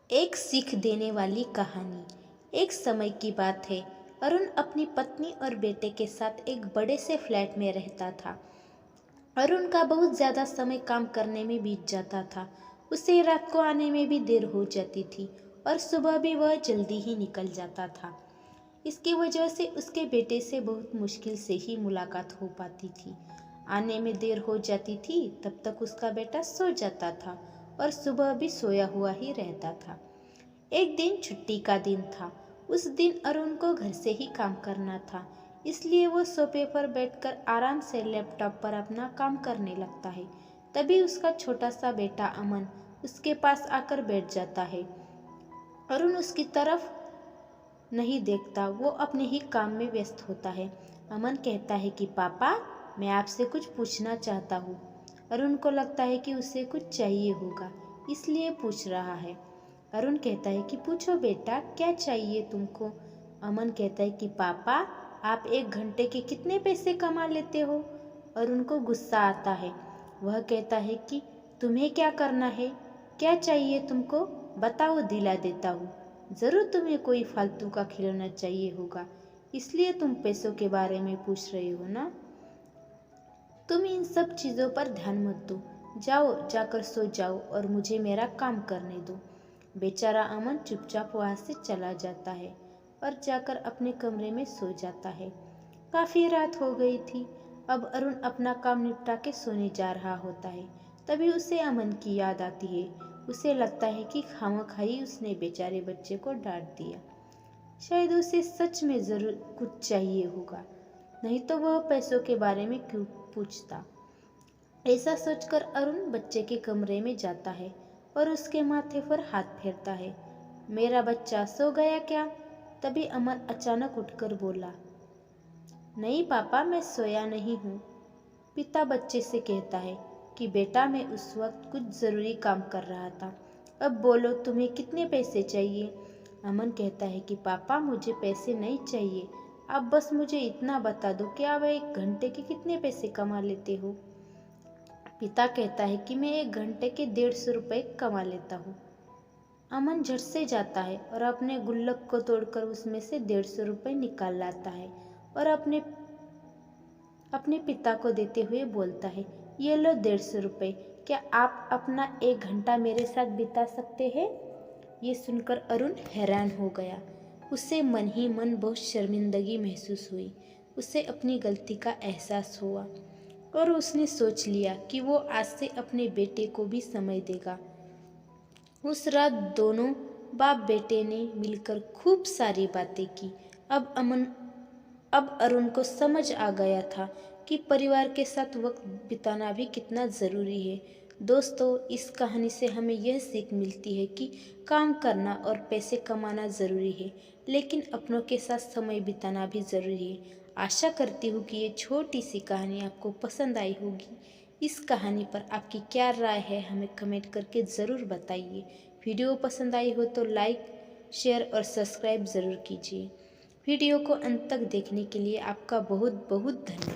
एक सीख देने वाली कहानी। एक समय की बात है। अरुण अपनी पत्नी और बेटे के साथ एक बड़े से फ्लैट में रहता था। अरुण का बहुत ज़्यादा समय काम करने में बीत जाता था। उसे रात को आने में भी देर हो जाती थी और सुबह भी वह जल्दी ही निकल जाता था। इसकी वजह से उसके बेटे से बहुत मुश्किल से ही मुलाकात हो पाती थी। आने में देर हो जाती थी, तब तक उसका बेटा सो जाता था और सुबह भी सोया हुआ ही रहता था। एक दिन छुट्टी का दिन था। उस दिन अरुण को घर से ही काम करना था, इसलिए वो सोफे पर बैठकर आराम से लैपटॉप पर अपना काम करने लगता है। तभी उसका छोटा सा बेटा अमन उसके पास आकर बैठ जाता है। अरुण उसकी तरफ नहीं देखता, वो अपने ही काम में व्यस्त होता है। अमन कहता है कि पापा, मैं आपसे कुछ पूछना चाहता हूँ। अरुण को लगता है कि उसे कुछ चाहिए होगा, इसलिए पूछ रहा है। अरुण कहता है कि पूछो बेटा, क्या चाहिए तुमको। अमन कहता है कि पापा, आप 1 घंटे के कितने पैसे कमा लेते हो। अरुण को गुस्सा आता है। वह कहता है कि तुम्हें क्या करना है, क्या चाहिए तुमको, बताओ, दिला देता हूँ। ज़रूर तुम्हें कोई फालतू का खिलौना चाहिए होगा, इसलिए तुम पैसों के बारे में पूछ रहे हो ना। तुम इन सब चीज़ों पर ध्यान मत दो, जाओ, जाकर सो जाओ और मुझे मेरा काम करने दो। बेचारा अमन चुपचाप वहाँ से चला जाता है और जाकर अपने कमरे में सो जाता है। काफ़ी रात हो गई थी। अब अरुण अपना काम निपटा के सोने जा रहा होता है। तभी उसे अमन की याद आती है। उसे लगता है कि खामखाई उसने बेचारे बच्चे को डांट दिया। शायद उसे सच में ज़रूर कुछ चाहिए होगा, नहीं तो वह पैसों के बारे में क्यों पूछता। ऐसा सोचकर अरुण बच्चे के कमरे में जाता है और उसके माथे पर हाथ फेरता है। मेरा बच्चा सो गया क्या? तभी अमन अचानक उठकर बोला, नहीं पापा, मैं सोया नहीं हूँ। पिता बच्चे से कहता है कि बेटा, मैं उस वक्त कुछ ज़रूरी काम कर रहा था। अब बोलो, तुम्हें कितने पैसे चाहिए। अमन कहता है कि पापा, मुझे पैसे नहीं चाहिए, आप बस मुझे इतना बता दो कि आप 1 घंटे के कितने पैसे कमा लेते हो। पिता कहता है कि मैं 1 घंटे के 150 रुपये कमा लेता हूँ। अमन झट से जाता है और अपने गुल्लक को तोड़कर उसमें से 150 रुपये निकाल लाता है और अपने पिता को देते हुए बोलता है, ये लो 150 रुपये, क्या आप अपना 1 घंटा मेरे साथ बिता सकते हैं। ये सुनकर अरुण हैरान हो गया। उसे मन ही मन बहुत शर्मिंदगी महसूस हुई। उसे अपनी गलती का एहसास हुआ और उसने सोच लिया कि वो आज से अपने बेटे को भी समय देगा। उस रात दोनों बाप बेटे ने मिलकर खूब सारी बातें की। अब अरुण को समझ आ गया था कि परिवार के साथ वक्त बिताना भी कितना ज़रूरी है। दोस्तों, इस कहानी से हमें यह सीख मिलती है कि काम करना और पैसे कमाना ज़रूरी है, लेकिन अपनों के साथ समय बिताना भी ज़रूरी है। आशा करती हूँ कि ये छोटी सी कहानी आपको पसंद आई होगी। इस कहानी पर आपकी क्या राय है, हमें कमेंट करके ज़रूर बताइए। वीडियो पसंद आई हो तो लाइक, शेयर और सब्सक्राइब ज़रूर कीजिए। वीडियो को अंत तक देखने के लिए आपका बहुत बहुत धन्यवाद।